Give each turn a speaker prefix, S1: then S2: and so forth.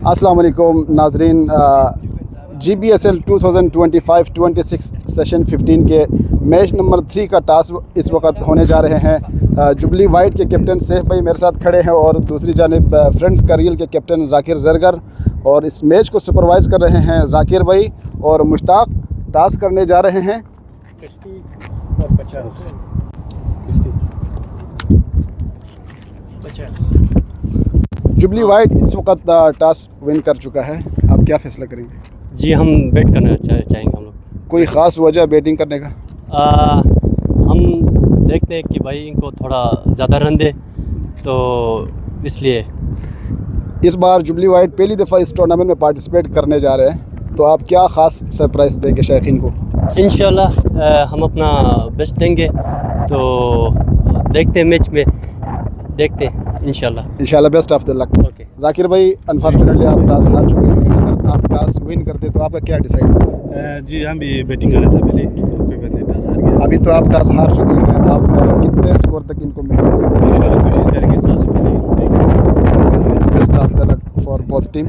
S1: अस्सलाम वालेकुम नाजरीन, GBSL 2025-26 सेशन 15 के मैच नंबर 3 का टास्क इस वक्त होने जा रहे हैं। जुबली वाइट के कैप्टन सैफ भाई मेरे साथ खड़े हैं और दूसरी जानिब फ्रेंड्स करील के कैप्टन जाकिर जरगर, और इस मैच को सुपरवाइज़ कर रहे हैं जाकिर भाई और मुश्ताक। टास्क करने जा रहे हैं जुबली वाइट इस वक्त टास्क विन कर चुका है। आप क्या फ़ैसला करेंगे?
S2: जी, हम बैट करना चाहेंगे हम लोग।
S1: कोई ख़ास वजह बैटिंग करने का?
S2: हम देखते हैं कि भाई इनको थोड़ा ज़्यादा रन दे, तो इसलिए
S1: इस बार जुबली वाइट पहली दफ़ा इस टूर्नामेंट में पार्टिसिपेट करने जा रहे हैं, तो आप क्या ख़ास सरप्राइज़ देंगे शायकीन को?
S2: इंशाल्लाह हम अपना बेस्ट देंगे, तो देखते हैं मैच में, देखते हैं इंशाल्लाह
S1: best of the luck.
S2: Okay
S1: Zakir भाई, अनफॉर्चुनेटली आप टास्क हार चुके हैं। अगर आप टास्क विन करते तो आपका क्या डिसाइड होता?
S3: जी, हम भी बैटिंग करना था पहले, तो कोई बात नहीं, टास्क हार गया।
S1: अभी तो आप टास्क हार चुके हैं, आप कितने स्कोर तक इनको मेहनत करेंगे?
S3: इंशाल्लाह कोशिश करेंगे 100 से पहले।
S1: Best of the luck for both team.